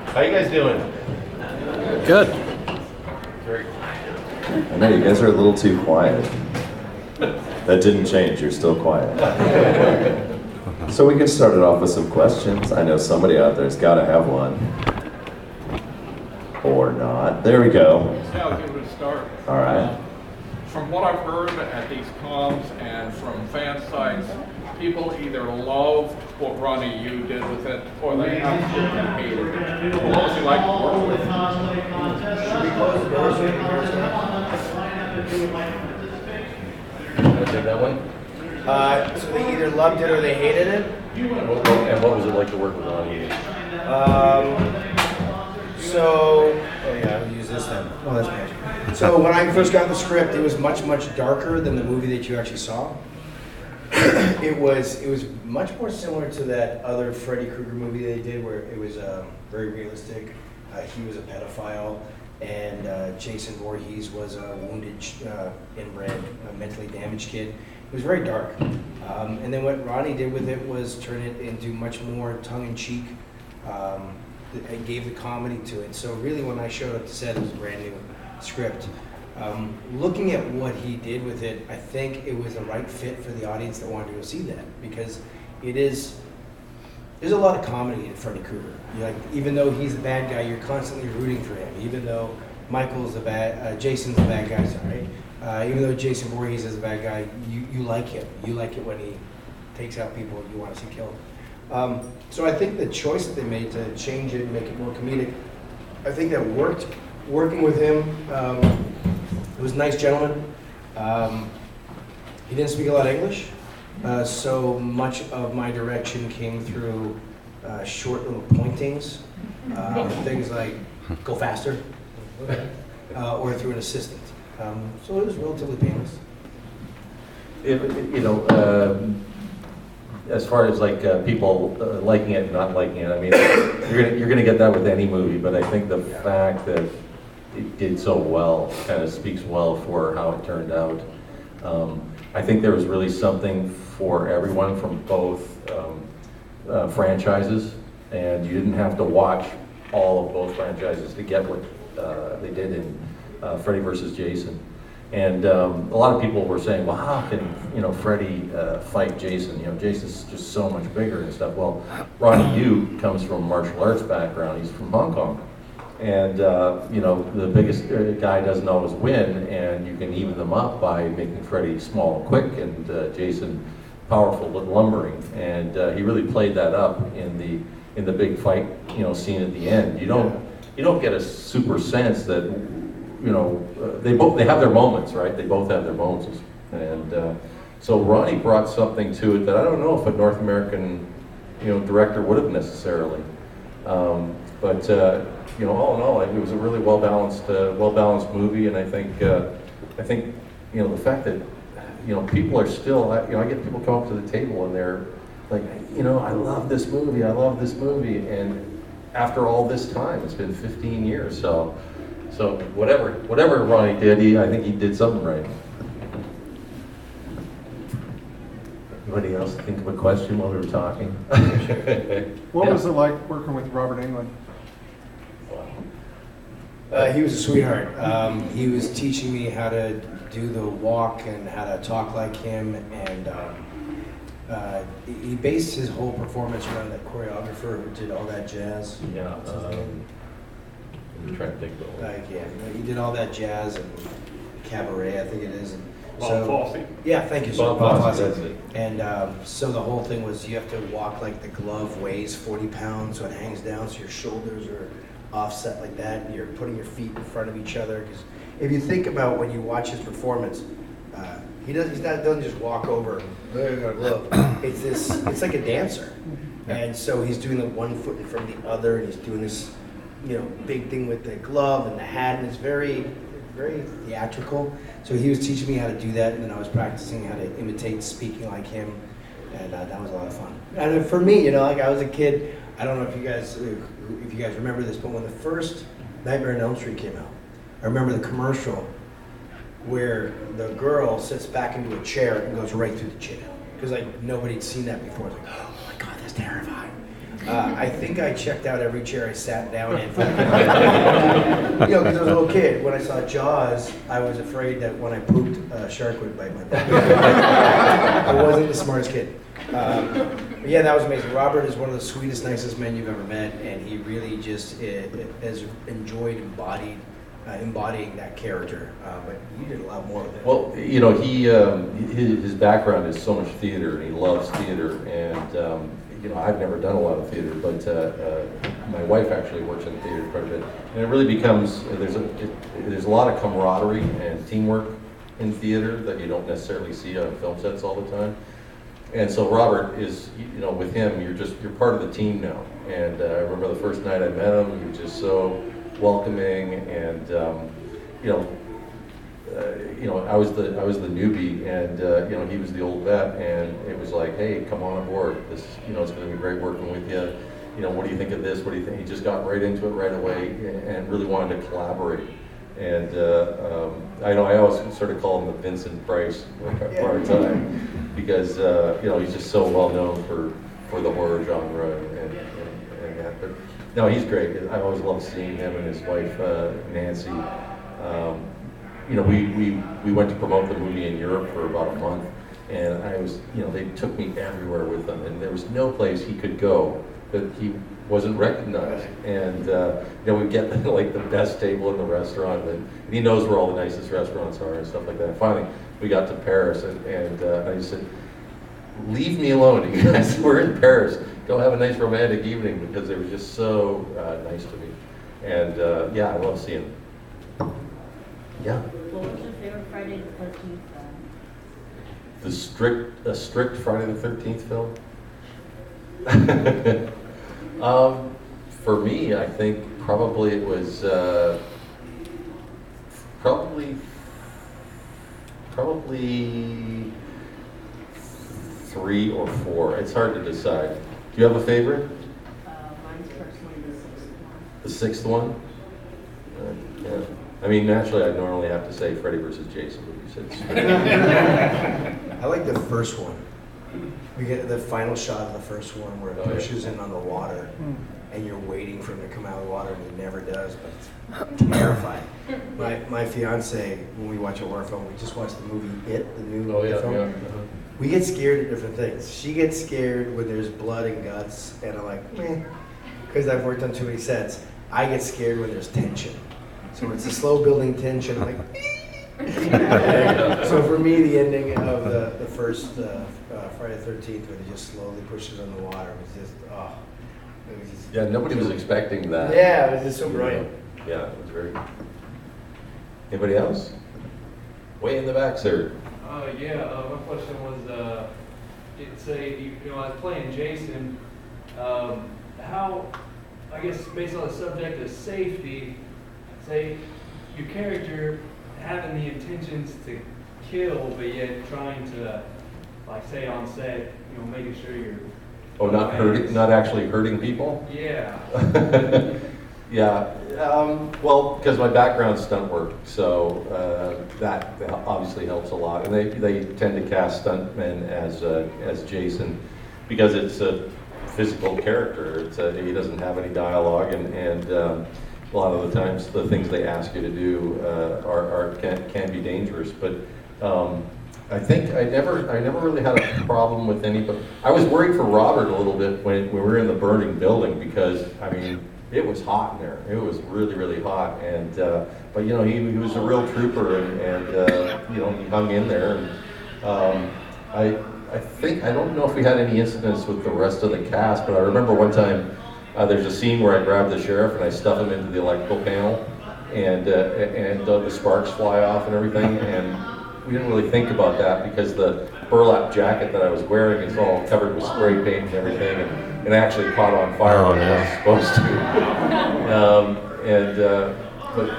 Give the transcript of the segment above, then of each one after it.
How you guys doing? Good. Great. I know you guys are a little too quiet. That didn't change, you're still quiet. So we can start it off with some questions. I know somebody out there's got to have one. Or not. There we go. Yeah, I'll give it a start. All right. From what I've heard at these cons and from fan sites, people either loved what Ronny Yu did with it, or they absolutely hated it. What was he like to work with? Should we close the doors? Want to take that one? So they either loved it or they hated it. And what was it like to work with Ronny Yu? Oh yeah, I'll use this then. Oh, that's magic. So when I first got the script, it was much darker than the movie that you actually saw. It was much more similar to that other Freddy Krueger movie they did, where it was very realistic. He was a pedophile, and Jason Voorhees was a wounded, inbred, mentally damaged kid. It was very dark. And then what Ronny did with it was turn it into much more tongue-in-cheek. It gave the comedy to it. So really, when I showed up to set, it was a brand new script. Looking at what he did with it, I think it was the right fit for the audience that wanted to go see that, because there's a lot of comedy in Freddy Krueger. Even though he's the bad guy, you're constantly rooting for him. Even though Jason's the bad guy, sorry. Even though Jason Voorhees is a bad guy, you like him. You like it when he takes out people you want to see killed. So I think the choice that they made to change it and make it more comedic, I think that worked. Working with him, it was a nice gentleman. He didn't speak a lot of English, so much of my direction came through short little pointings, things like go faster, or through an assistant. So it was relatively painless. As far as like people liking it and not liking it, I mean, you're gonna get that with any movie, but I think the fact that it did so well kind of speaks well for how it turned out. I think there was really something for everyone from both franchises, and you didn't have to watch all of both franchises to get what they did in Freddy versus Jason. And a lot of people were saying, well, how can Freddy fight Jason? Jason's just so much bigger and stuff. Well, Ronny Yu comes from a martial arts background. He's from Hong Kong. And the biggest guy doesn't always win, and you can even them up by making Freddy small and quick, and Jason powerful but lumbering. And he really played that up in the big fight scene at the end. You don't get a super sense that they have their moments, right? They both have their moments, and so Ronny brought something to it that I don't know if a North American director would have necessarily. But all in all, it was a really well balanced movie, and I think the fact that people are still, I get people come up to the table and they're like, I love this movie, and after all this time, it's been 15 years, so whatever Ronny did, I think he did something right. Anybody else think of a question while we were talking? What was it like working with Robert Englund? He was a sweetheart. He was teaching me how to do the walk and how to talk like him, and he based his whole performance around that choreographer who did all that jazz. Yeah. I'm trying to think of it. He did all that jazz and cabaret, I think it is. And Bob Fosse. Yeah, thank you, sir. Bob Fosse, that's it. And so the whole thing was you have to walk like the glove weighs 40 pounds, so it hangs down, so your shoulders are offset like that, and you're putting your feet in front of each other. Because if you think about when you watch his performance, he doesn't just walk over and there you go, glove. It's like a dancer, and so he's doing the one foot in front of the other, and he's doing this big thing with the glove and the hat, and it's very, very theatrical. So he was teaching me how to do that, and then I was practicing how to imitate speaking like him, and that was a lot of fun. And for me, like I was a kid, I don't know if you guys remember this, but when the first Nightmare on Elm Street came out, I remember the commercial where the girl sits back into a chair and goes right through the chin, because like nobody had seen that before. It's like, oh my God, that's terrifying. I think I checked out every chair I sat down in. Because I was a little kid. When I saw Jaws, I was afraid that when I pooped, a shark would bite my butt. I wasn't the smartest kid. But yeah, that was amazing. Robert is one of the sweetest, nicest men you've ever met, and he really just has enjoyed embodying that character. But you did a lot more with it. Well, his background is so much theater, and he loves theater, and I've never done a lot of theater, but my wife actually works in theater quite a bit, and it really becomes there's a lot of camaraderie and teamwork in theater that you don't necessarily see on film sets all the time. And so Robert is, with him, you're part of the team now. And I remember the first night I met him, he was just so welcoming, and I was the newbie, and he was the old vet, and it was like, hey, come on aboard. This, it's going to be great working with you. What do you think of this? What do you think? He just got right into it right away, and really wanted to collaborate. And I always sort of call him the Vincent Price of our time, because he's just so well known for the horror genre and that. But no, he's great. I always love seeing him and his wife Nancy. We went to promote the movie in Europe for about a month, and they took me everywhere with them, and there was no place he could go that he wasn't recognized. And we get like the best table in the restaurant, and he knows where all the nicest restaurants are and stuff like that. And finally, we got to Paris, and I just said, leave me alone, you guys. We're in Paris. Go have a nice romantic evening, because they were just so nice to me. And I love seeing them. Yeah. What was your favorite Friday the 13th film? A strict Friday the 13th film? For me, I think probably it was probably 3 or 4. It's hard to decide. Do you have a favorite? Mine's personally the 6th one. The 6th one? Yeah. I mean, naturally, I normally have to say Freddy versus Jason, but you said I like the first one. We get the final shot of the first one where it pushes in on the water, and you're waiting for him to come out of the water, and he never does, but it's terrifying. My fiance, when we watch a horror film, we just watched the movie It, the new film. Yeah. We get scared at different things. She gets scared when there's blood and guts, and I'm like, meh, because I've worked on too many sets. I get scared when there's tension. So it's a slow building tension, I'm like, so for me, the ending of the first Friday the 13th, where he just slowly pushes on the water, was just, Yeah, nobody was expecting that. Yeah, it was just so brilliant. Yeah, it was very. Anybody else? Way in the back, sir. My question was, I was playing Jason, how, I guess based on the subject of safety, say your character having the intentions to kill, but yet trying to, like say on set, making sure you're. Oh, not actually hurting people? Yeah. Yeah. Well, because my background's stunt work, so that obviously helps a lot. And they tend to cast stuntmen as Jason, because it's a physical character. He doesn't have any dialogue, and a lot of the times the things they ask you to do can be dangerous. But I think I never really had a problem with anybody. I was worried for Robert a little bit when we were in the burning building, because I mean, it was hot in there. It was really, really hot, and but he was a real trooper, and he hung in there. And I don't know if we had any incidents with the rest of the cast, but I remember one time there's a scene where I grab the sheriff and I stuff him into the electrical panel, and the sparks fly off and everything, and we didn't really think about that because the burlap jacket that I was wearing is all covered with spray paint and everything, and it actually caught on fire when it wasn't supposed to. But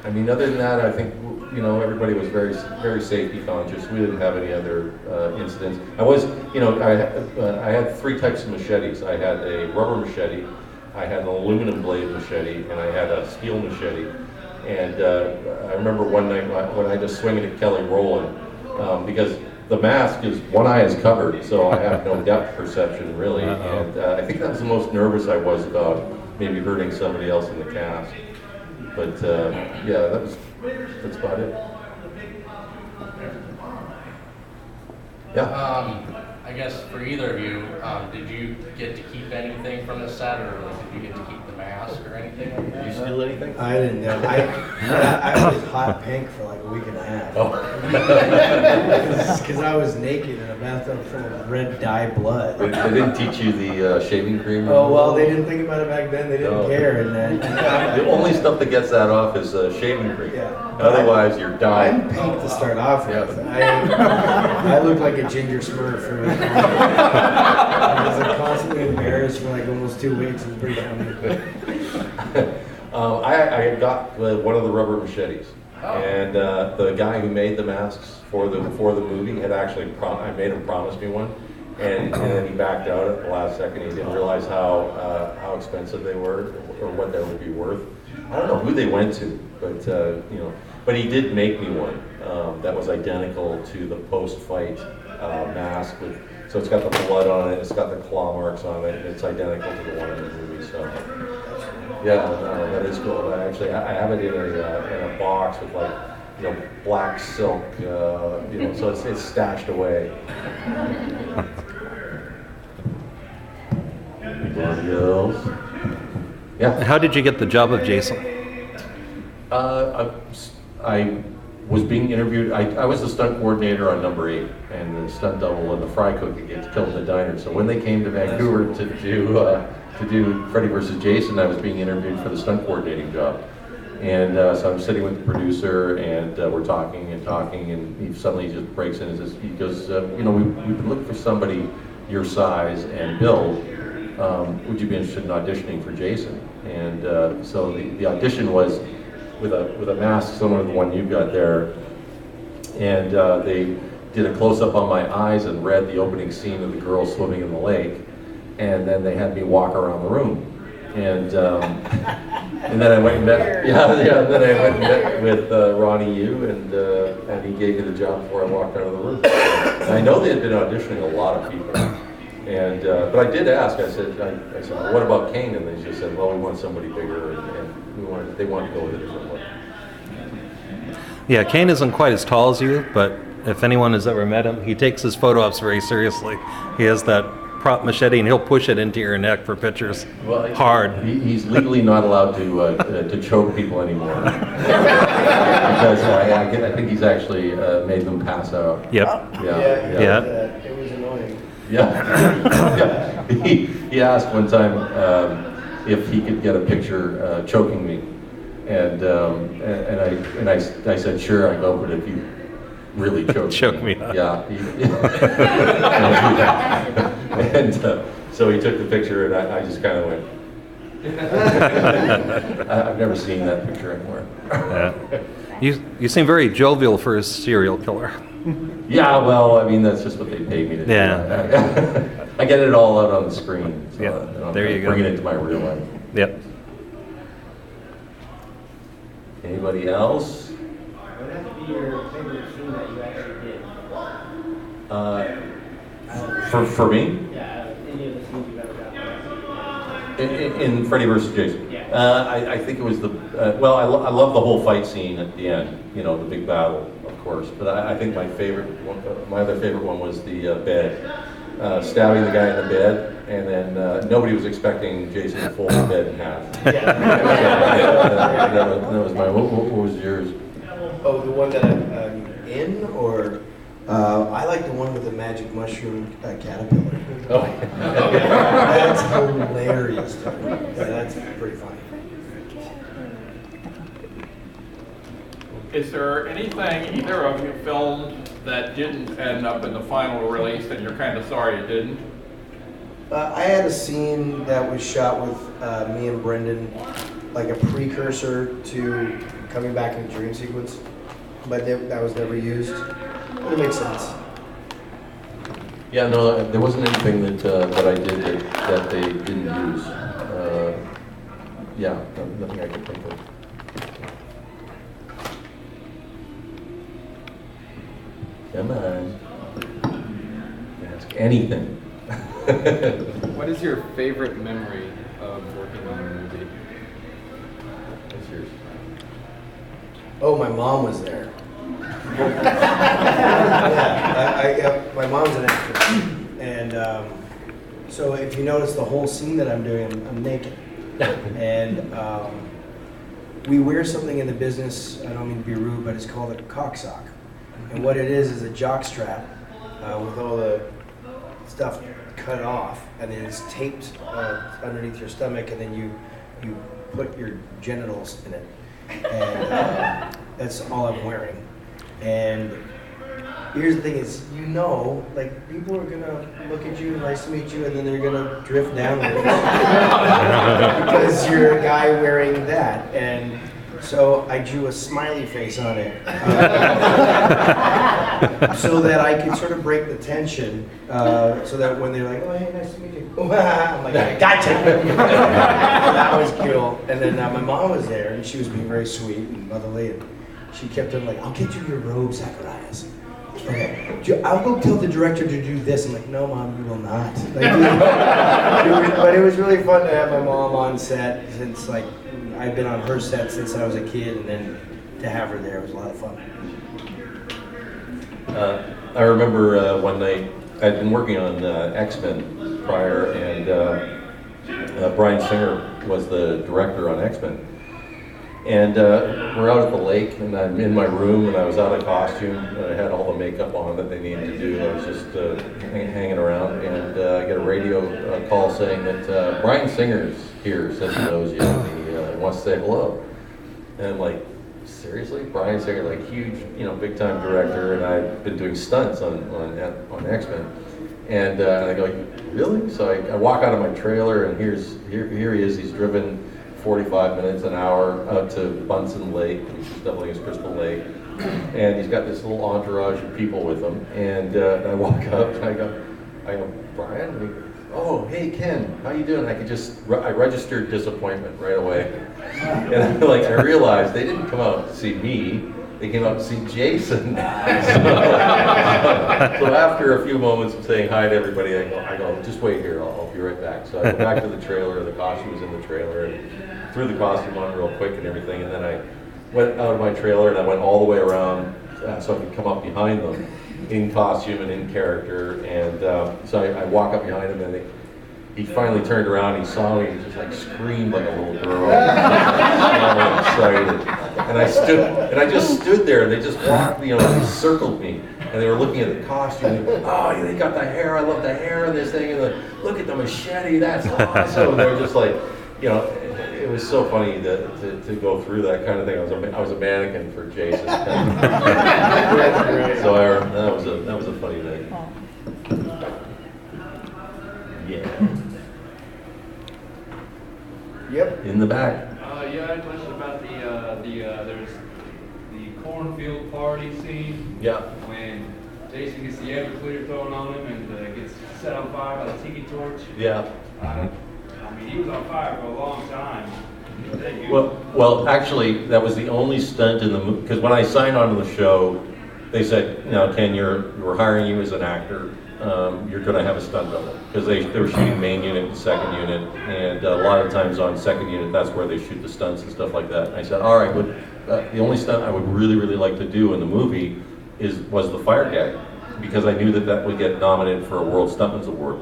I mean, other than that, I think everybody was very, very safety conscious. We didn't have any other incidents. I had 3 types of machetes. I had a rubber machete, I had an aluminum blade machete, and I had a steel machete. And I remember one night when I just swinging at Kelly Rowland, because the mask is, one eye is covered, so I have no depth perception really. And I think that was the most nervous I was about maybe hurting somebody else in the cast. But yeah, that's about it. Yeah. I guess for either of you, did you get to keep anything from the set, or did you get to keep the mask or anything like Did you that? steal anything? I didn't know. I was hot pink for like a week and a half. Because I was naked in a bathtub full of red dye blood. They didn't teach you the shaving cream? Oh, well, they didn't think about it back then. They didn't No. care. And then, The only stuff that gets that off is shaving cream. Yeah. Otherwise, you're I'm dying. pink to start off with. Yeah. I look like a ginger smurf. I was like constantly embarrassed for like almost 2 weeks. It was pretty funny. I got one of the rubber machetes, and the guy who made the masks for the movie had actually I made him promise me one, and then he backed out at the last second. He didn't realize how expensive they were or what they would be worth. I don't know who they went to, but but he did make me one that was identical to the post-fight mask. So it's got the blood on it, it's got the claw marks on it, and it's identical to the one in the movie. So yeah, no, that is cool. I have it in a box with like black silk, so it's stashed away. Anybody else? Yeah. How did you get the job of Jason? I was being interviewed. I was the stunt coordinator on number 8, and the stunt double and the fry cook that gets killed in the diner. So when they came to Vancouver to do Freddy versus Jason, I was being interviewed for the stunt coordinating job. And so I'm sitting with the producer, and we're talking, and he suddenly just breaks in and says, he goes, we've been looking for somebody your size and build. Would you be interested in auditioning for Jason? And so the audition was with a mask similar to the one you've got there, and they did a close-up on my eyes and read the opening scene of the girl swimming in the lake, and then they had me walk around the room, and then I went and met then I went and met with Ronny Yu, and he gave me the job before I walked out of the room. And I know they had been auditioning a lot of people, and but I did ask. I said, well, what about Kane? And they just said, well, we want somebody bigger, and they wanted to go with a different one. Yeah, Kane isn't quite as tall as you, but if anyone has ever met him, he takes his photo ops very seriously. He has that prop machete, and he'll push it into your neck for pictures. Well, hard. He's legally not allowed to choke people anymore because I think he's actually made them pass out. Yep. Yeah. It was annoying. Yeah. He asked one time if he could get a picture choking me, and I said sure. I go, but if you really choke me up. Yeah. And so he took the picture, and I just kind of went. I've never seen that picture anywhere. Yeah. You seem very jovial for a serial killer. Yeah, well, I mean, that's just what they paid me to do. Yeah. I get it all out on the screen. So Yeah, there you go. Bring it into my real life. Yep. Anybody else? What would have to be your favorite scene that you actually did? For me? Yeah, any of the scenes you've ever done. In Freddy vs. Jason? Yeah. I think it was the, well, I love the whole fight scene at the end, the big battle, of course. But I think my other favorite one was the bed. Stabbing the guy in the bed, and then nobody was expecting Jason to fold the bed in half. That was mine. What was yours? Oh, the one that I'm in, or I like the one with the magic mushroom caterpillar. Oh. That's hilarious. That's pretty funny. Is there anything either of you filmed that didn't end up in the final release and you're kind of sorry it didn't? I had a scene that was shot with me and Brendan, like a precursor to coming back in the dream sequence, but that was never used. But it makes sense. Yeah, no, there wasn't anything that I did that they didn't use. Yeah, nothing I could think of. Come on. anything. What is your favorite memory of working on a movie? What's yours? Oh, my mom was there. My mom's an actress, and so if you notice the whole scene that I'm doing, I'm naked, and we wear something in the business. I don't mean to be rude, but it's called a cock sock, and what it is a jock strap with all the stuff cut off, and then it's taped underneath your stomach, and then you put your genitals in it, and that's all I'm wearing. And here's the thing is, like people are gonna look at you, nice to meet you, and then they're gonna drift down because you're a guy wearing that. And so I drew a smiley face on it so that I could sort of break the tension, so that when they're like, oh, hey, nice to meet you, I'm like, I gotcha. That was cool. And then my mom was there, and she was being very sweet and motherly, and she kept on like, I'll get you your robe, Zacharias. Okay, I'll go tell the director to do this. I'm like, no, Mom, you will not. Like, but it was really fun to have my mom on set, since like I've been on her set since I was a kid, and then to have her there was a lot of fun. I remember one night, I'd been working on X-Men prior, and Bryan Singer was the director on X-Men. And we're out at the lake, and I'm in my room, and I was out of costume, and I had all the makeup on that they needed to do. I was just hanging around, and I get a radio call saying that Bryan Singer's here, says he knows you, and he wants to say hello. And I'm like, seriously? Bryan Singer, like huge, big time director, and I've been doing stunts on X-Men. And I go, really? So I walk out of my trailer, and here he is. He's driven 45 minutes, an hour out to Bunsen Lake, which is doubling as Crystal Lake. And he's got this little entourage of people with him. And I walk up and I go, Bryan? And he goes, oh, hey, Ken, how you doing? I registered disappointment right away. And I realized they didn't come out to see me. They came out to see Jason. So after a few moments of saying hi to everybody, I go, just wait here, I'll be right back. So I go back to the trailer, the costume was in the trailer, and threw the costume on real quick and everything, and then I went out of my trailer and I went all the way around so I could come up behind them in costume and in character, and so I walk up behind him, and he finally turned around, he saw me, and he just like screamed like a little girl. So excited. And I just stood there, and they just walked, they circled me, and they were looking at the costume, and oh, they got the hair, I love the hair and this thing, and look at the machete, that's awesome. They were just like, it was so funny to go through that kind of thing. I was a mannequin for Jason. So that was a funny night. Yeah. Yep. In the back. Yeah, I had a question about there's the cornfield party scene. Yeah. When Jason gets the Everclear thrown on him and gets set on fire by the tiki torch. Yeah. I mean, he was on fire for a long time. Well, actually, that was the only stunt in the movie, because when I signed on to the show, they said, Ken, we're hiring you as an actor. You're going to have a stunt double, because they were shooting main unit and second unit, and a lot of times on second unit, that's where they shoot the stunts and stuff like that. And I said, all right, but the only stunt I would really, really like to do in the movie was the fire gag, because I knew that would get nominated for a World Stuntman's Award,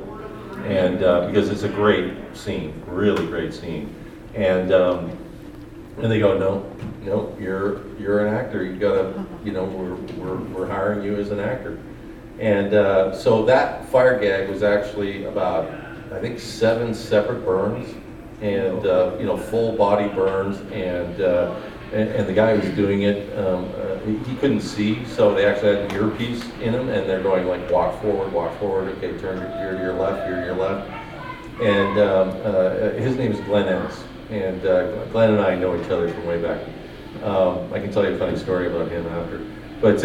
and because it's a great scene, really great scene. And they go, no, you're an actor. You gotta, we're hiring you as an actor. And so that fire gag was actually about, I think, 7 separate burns, and full body burns. And the guy who was doing it, he couldn't see, so they actually had an earpiece in him, and they're going like, walk forward. Okay, turn your ear to your left, ear to your left. And his name is Glenn Ennis. And Glenn and I know each other from way back. I can tell you a funny story about him after. But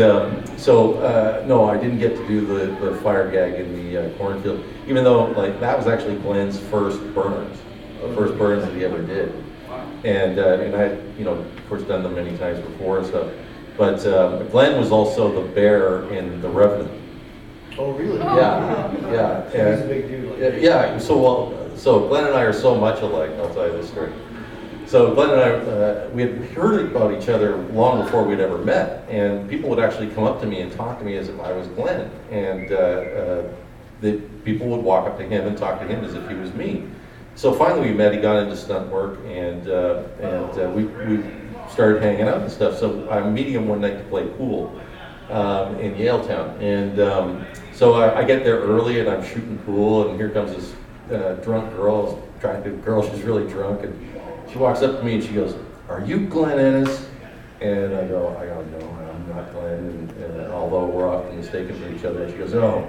no, I didn't get to do the fire gag in the cornfield, even though that was actually Glenn's first burns, the first burns that he ever did. And I had, of course, done them many times before and stuff. But Glenn was also the bear in The Revenant. Oh, really? Yeah. So he's a big dude. Like Yeah. So Glenn and I are so much alike. I'll tell you this story. So Glenn and I, we had heard about each other long before we'd ever met, and people would actually come up to me and talk to me as if I was Glenn, and the people would walk up to him and talk to him as if he was me. So finally we met. He got into stunt work, and we started hanging out and stuff. So I'm meeting him one night to play pool in Yaletown, and so I get there early, and I'm shooting pool, and here comes this drunk girl, attractive girl. She's really drunk, and she walks up to me and she goes, "Are you Glenn Ennis?" And I go, "No, I'm not Glenn." And although we're often mistaken for each other, and she goes, "Oh,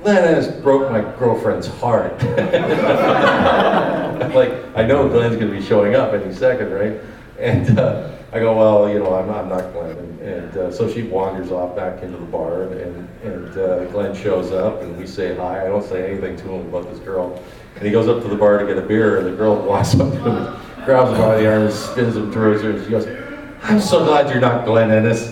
Glenn Ennis broke my girlfriend's heart." I'm like, I know Glenn's going to be showing up any second, right? And I go, "Well, I'm not Glenn." And so she wanders off back into the bar, and Glenn shows up, and we say hi. I don't say anything to him about this girl. And he goes up to the bar to get a beer, and the girl walks up to him and grabs him by the arm and spins him towards her, and she goes, "I'm so glad you're not Glenn Ennis."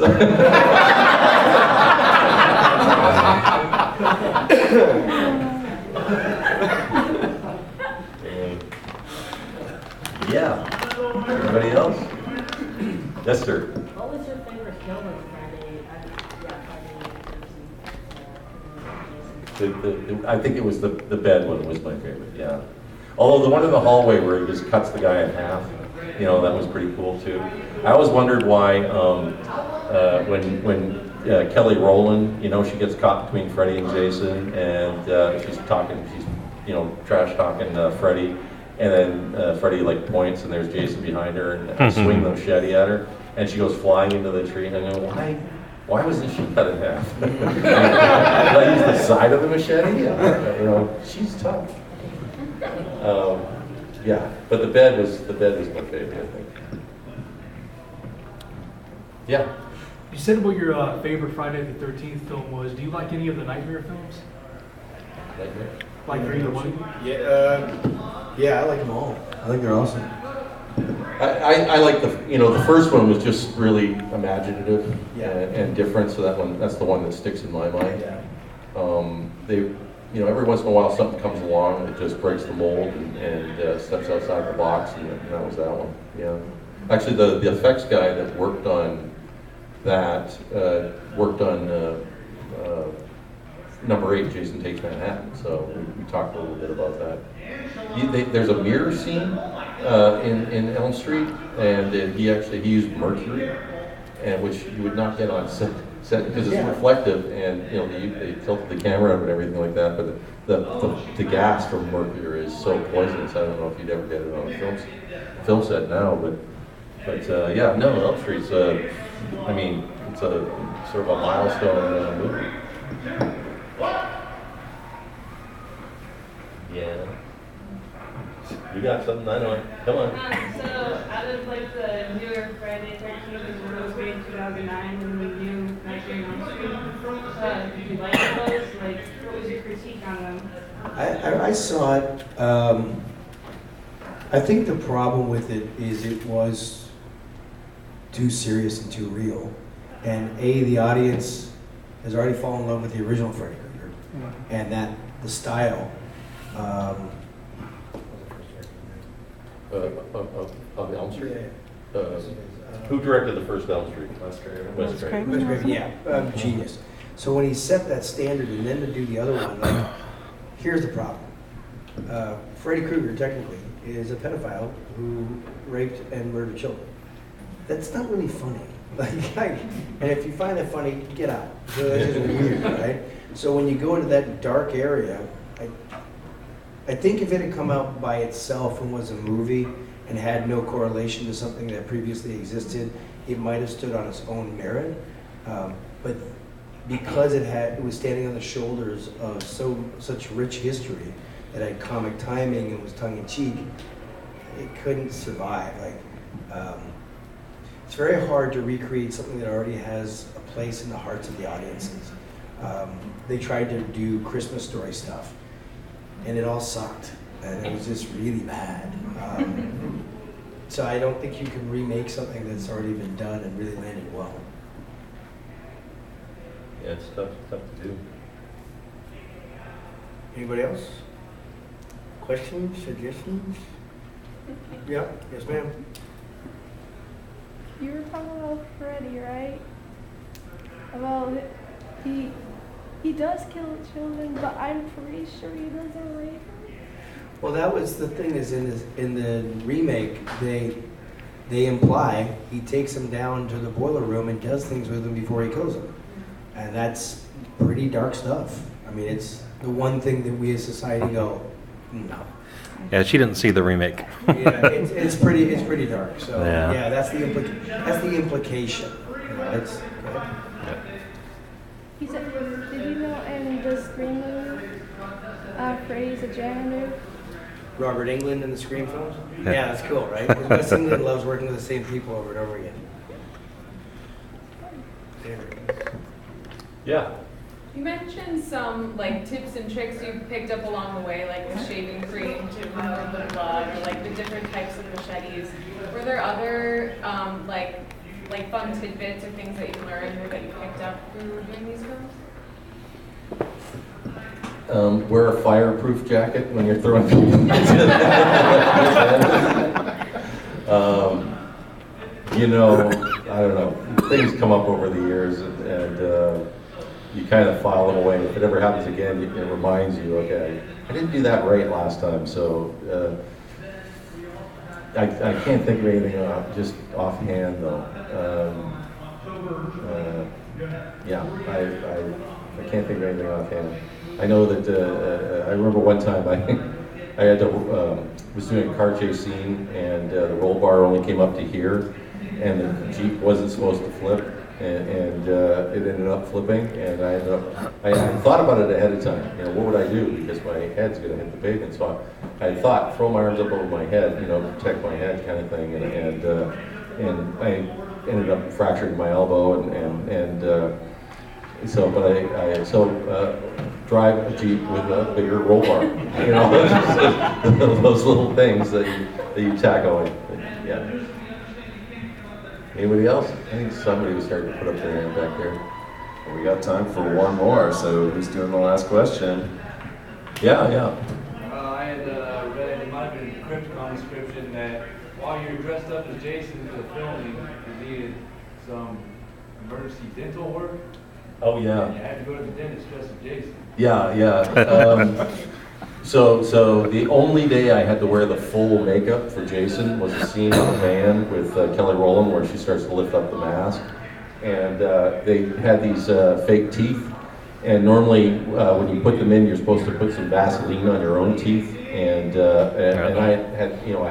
Yeah. Anybody else? Yes, sir. What was your favorite film of Friday? Friday I think it was the bed one was my favorite, yeah. Although the one in the hallway where he just cuts the guy in half, that was pretty cool too. I always wondered why when Kelly Rowland, she gets caught between Freddy and Jason, and she's trash talking Freddy, and then Freddy points, and there's Jason behind her, and swing the machete at her, and she goes flying into the tree, and I go, why wasn't she cut in half? Did I use the side of the machete? She's tough. Yeah, but the bed was my favorite, I think. Yeah. You said what your favorite Friday the 13th film was. Do you like any of the Nightmare films? Nightmare? Like either one? Yeah, I like them all. I think they're awesome. I like the first one was just really imaginative and different, so that's the one that sticks in my mind. Yeah. Every once in a while something comes along that just breaks the mold and steps outside the box, and that was that one. Yeah. Actually, the effects guy that worked on that worked on number 8, Jason Takes Manhattan. So we talked a little bit about that. There's a mirror scene in Elm Street, and he used mercury, and which you would not get on set because it's reflective, and they tilted the camera up and everything like that. But the gas from mercury is so poisonous. I don't know if you'd ever get it on a film set now, but Elm Street's it's a sort of a milestone movie. Yeah. You got something? I know it. Come on. So out of the newer Friday 13th, which was made in 2009, and the new Nightmare on Elm Street, did you like those? What was your critique on them? I saw it. I think the problem with it is it was too serious and too real. And the audience has already fallen in love with the original Freddy Krueger, and the style. Of Elm Street? Who directed the first Elm Street? Wes Craven. Yeah, genius. So when he set that standard and then to do the other one, here's the problem. Freddy Krueger technically is a pedophile who raped and murdered children. That's not really funny. And if you find that funny, get out. So that's just weird, right? So when you go into that dark area, I think if it had come out by itself and was a movie and had no correlation to something that previously existed, it might have stood on its own merit. But because it was standing on the shoulders of such rich history that had comic timing and was tongue-in-cheek, it couldn't survive. It's very hard to recreate something that already has a place in the hearts of the audiences. They tried to do Christmas Story stuff, and it all sucked, and it was just really bad. So I don't think you can remake something that's already been done and really landed well. Yeah, it's tough to do. Anybody else? Questions, suggestions? Yeah, yes ma'am. You were talking about Freddy, right? Well, he does kill children, but I'm pretty sure he doesn't rape them. Well, that was the thing is in the remake, they imply he takes them down to the boiler room and does things with them before he kills them. And that's pretty dark stuff. I mean, it's the one thing that we as society go, no. Yeah, she didn't see the remake. Yeah, it's pretty dark. So Yeah. that's the implication. You know, it's He said, did you know in the Scream movie, Freddy's a janitor? Robert Englund in the Scream films. Yeah. Yeah, that's cool, right? Because Wes England loves working with the same people over and over again. Yeah. You mentioned some like tips and tricks you picked up along the way, like the shaving cream to remove the blood, or like the different types of machetes. Were there other like fun tidbits or things that you learned or that you picked up through doing these films? Wear a fireproof jacket when you're throwing people you know, I don't know. Things come up over the years, and you kind of file them away. If it ever happens again, it reminds you, okay, I didn't do that right last time, so I can't think of anything just offhand though. Yeah, I can't think of anything offhand. I know that I remember one time I had to was doing a car chase scene, and the roll bar only came up to here, and the Jeep wasn't supposed to flip, and it ended up flipping, and I thought about it ahead of time. You know, what would I do, because my head's going to hit the pavement. So I thought, throw my arms up over my head, you know, protect my head, kind of thing, and I ended up fracturing my elbow, so drive a Jeep with a bigger roll bar. You know, those little things that you tack on. Yeah. Anybody else? I think somebody was starting to put up their hand back there. We got time for one more, so who's doing the last question? Yeah. I had read, it might have been in the Crypticon description, that while you were dressed up as Jason for the filming, you needed some emergency dental work. Oh yeah. You had to go to the dentist dressed as Jason. Yeah. So the only day I had to wear the full makeup for Jason was a scene in the van with Kelly Rowland where she starts to lift up the mask, and they had these fake teeth. And normally, when you put them in, you're supposed to put some Vaseline on your own teeth. And I had my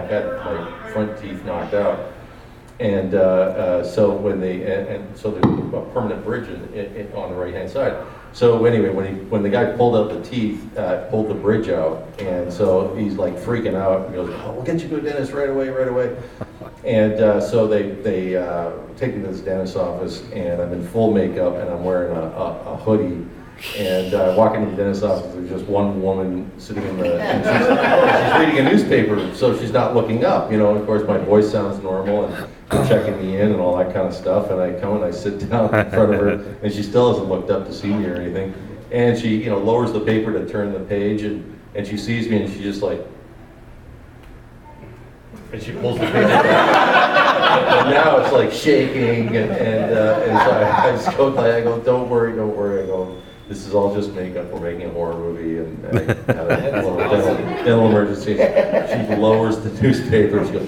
front teeth knocked out. And so when so there's a permanent bridge on the right hand side. So anyway, when the guy pulled out the teeth, pulled the bridge out, and so he's like freaking out. He goes, "Oh, we'll get you to a dentist right away." And so they take me to this dentist's office, and I'm in full makeup, and I'm wearing a hoodie. And I walk into the dentist's office, there's just one woman sitting in and she's reading a newspaper, so she's not looking up, you know. And of course, my voice sounds normal, and they're checking me in and all that kind of stuff. And I come and I sit down in front of her, and she still hasn't looked up to see me or anything. And she, you know, lowers the paper to turn the page, and she sees me, and she's just like, and she pulls the paper back. And now it's like shaking, and so I just go, I go, don't worry. I go, this is all just makeup. We're making a horror movie, and I had a little dental emergency. She lowers the newspaper. She goes,